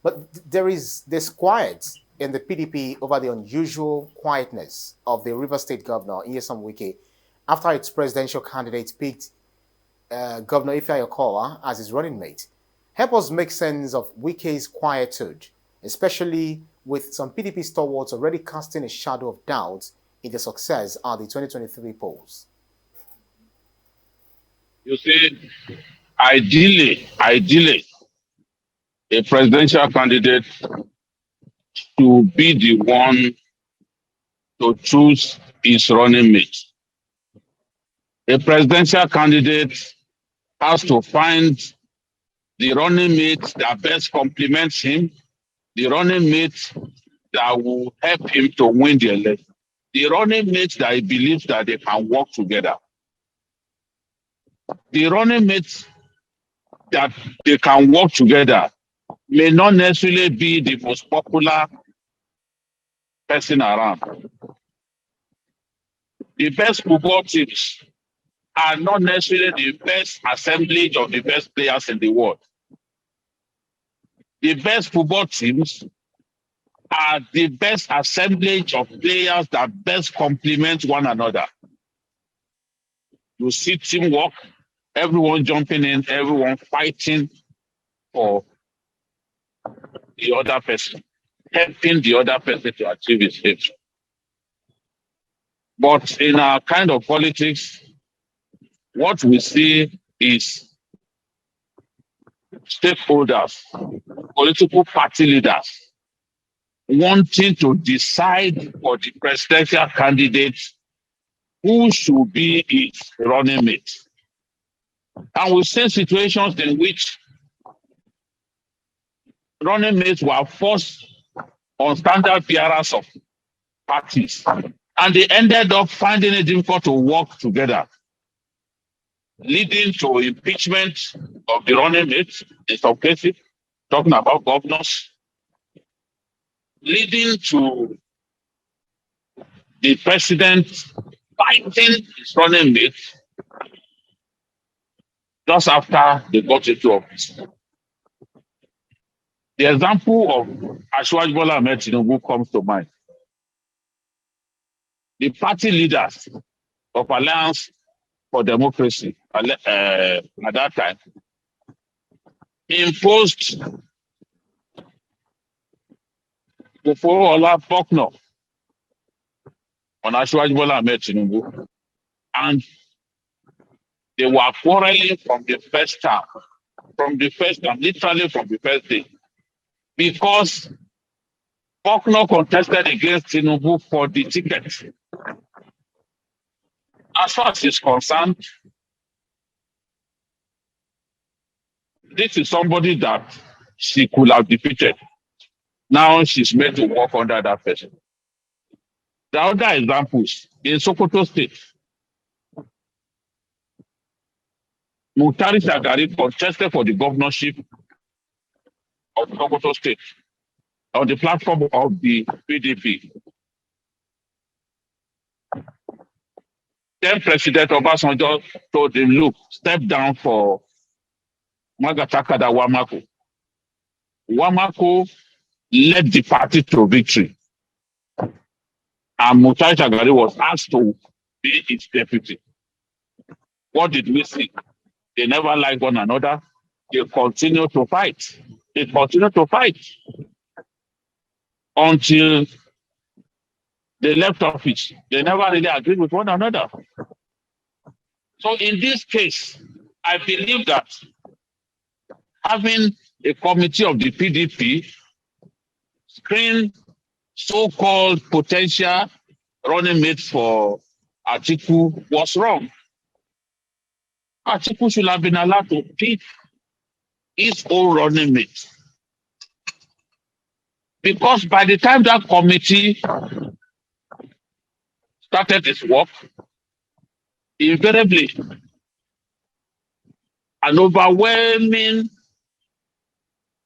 But there's quiet in the PDP over the unusual quietness of the River State Governor Nyesom Wike after its presidential candidate picked Governor Ifeanyi Okowa as his running mate. Help us make sense of Wike's quietude, especially with some PDP stalwarts already casting a shadow of doubt in the success at the 2023 polls. You see, ideally, a presidential candidate to be the one to choose his running mate. A presidential candidate has to find the running mate that best complements him, the running mate that will help him to win the election, the running mate that he believes that they can work together, the running mate that they can work together may not necessarily be the most popular person around. The best football teams are not necessarily the best assemblage of the best players in the world. The best football teams are the best assemblage of players that best complement one another. You see teamwork, everyone jumping in, everyone fighting for the other person, helping the other person to achieve his aim. But in our kind of politics, what we see is stakeholders, political party leaders, wanting to decide for the presidential candidate who should be his running mate. And we've seen situations in which running mates were forced on standard bearers of parties, and they ended up finding it difficult to work together, leading to impeachment of the running mates in some cases, talking about governors, leading to the president fighting his running mate just after they got into office. The example of Asiwaju Bola Ahmed Tinubu comes to mind. The party leaders of Alliance for Democracy at that time imposed Ola Faulkner on Asiwaju Bola Ahmed Tinubu, and they were quarreling from the first time, literally from the first day, because Faulkner contested against Tinubu for the ticket. As far as he's concerned, this is somebody that she could have defeated. Now she's made to work under that person. The other examples, in Sokoto State, Muhtari Shagari contested for the governorship of Sokoto State on the platform of the PDP. Then President Obasanjo told him, look, step down for Magatakada Wamako. Wamako led the party to victory. And Mutai Shagari was asked to be its deputy. What did we see? They never liked one another. They continued to fight. Until they left office. They never really agreed with one another. So in this case, I believe that having a committee of the PDP screen so-called potential running mates for Atiku was wrong. Atiku should have been allowed to pick his own running mate. Because by the time that committee started its work, invariably, an overwhelming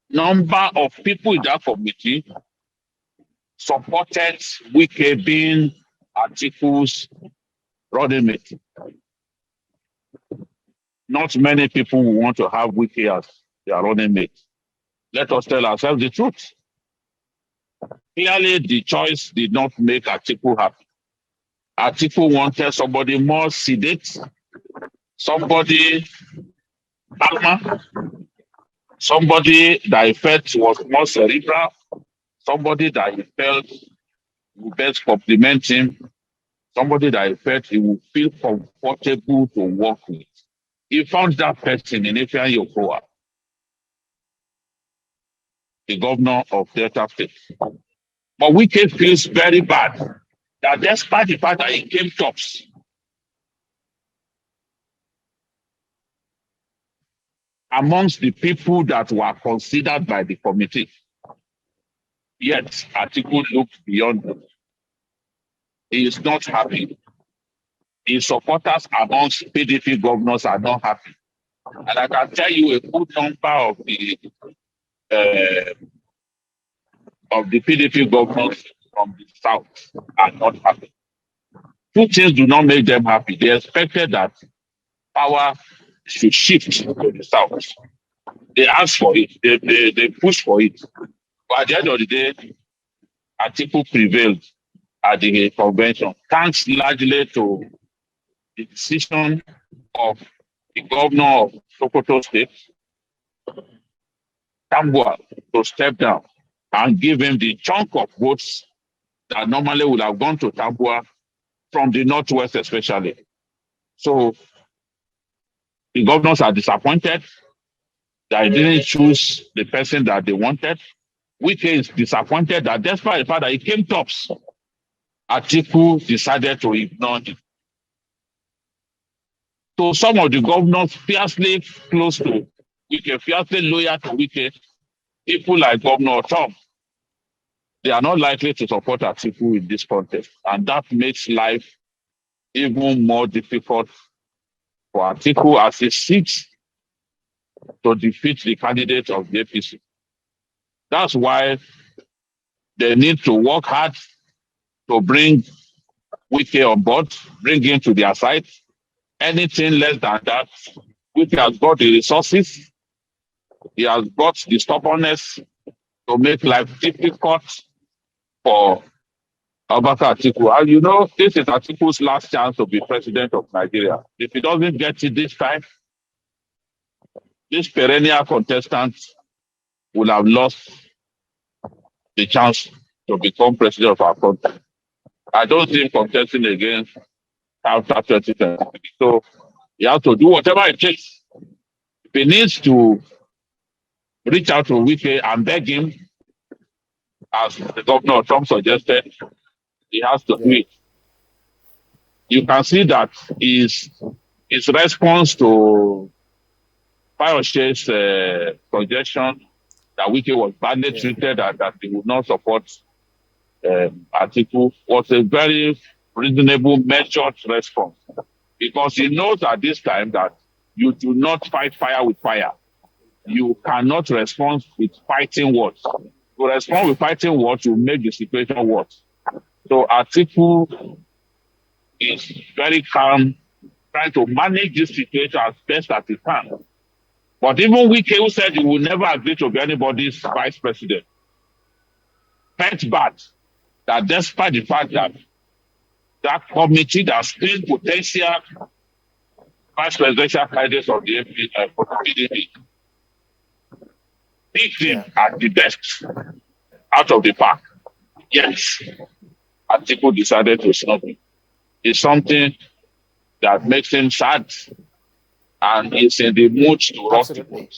number of people in that committee supported Wike being Atiku's running mate. Not many people will want to have Wike as their running mate. Let us tell ourselves the truth. Clearly, the choice did not make Atiku happy. Atiku wanted somebody more sedate, somebody calmer, somebody that he felt was more cerebral, somebody that he felt would best compliment him, somebody that he felt he would feel comfortable to work with. He found that person in Ifeanyi Okowa, the governor of Delta State. But Wike feels very bad that despite the fact that he came tops, amongst the people that were considered by the committee, yet Atiku looked beyond them. He is not happy. His supporters amongst PDP governors are not happy. And I can tell you a good number of the PDP governors from the south are not happy. Two things do not make them happy. They expected that power should shift to the south. They asked for it. They pushed for it. But at the end of the day, Atiku prevailed at the convention, thanks largely to the decision of the governor of Sokoto State, Tambua, to step down and give him the chunk of votes that normally would have gone to Tambua from the Northwest especially. So the governors are disappointed that he didn't choose the person that they wanted. Wike is disappointed that despite the fact that he came tops, Atiku decided to ignore him. So some of the governors fiercely close to Wike, fiercely loyal to Wike, people like Governor Tom, they are not likely to support Atiku in this contest. And that makes life even more difficult for Atiku as he seeks to defeat the candidate of the APC. That's why they need to work hard to bring Wike on board, bring him to their side. Anything less than that, Wike has got the resources, he has got the stubbornness to make life difficult for Abubakar Atiku. And you know, this is Atiku's last chance to be president of Nigeria. If he doesn't get it this time, this perennial contestant will have lost the chance to become president of our country. I don't see him contesting again after 2023. So he has to do whatever it takes. If he needs to reach out to Wike and beg him, as the governor of Trump suggested, he has to do it. You can see that his response to Fayoshe's suggestion that Wike was badly treated and that he would not support Atiku was a very reasonable, measured response. Because he knows at this time that you do not fight fire with fire. You cannot respond with fighting words. To respond with fighting words, you make the situation worse. So Atiku is very calm, trying to manage this situation as best as he can. But even Wike, who said he will never agree to be anybody's vice president, felt bad that despite the fact that that committee that screened potential vice presidential candidates of the PDP picked him at the best out of the pack. Yes, Atiku decided to snub him. It's something that makes him sad, and he's in the mood to rock the boat.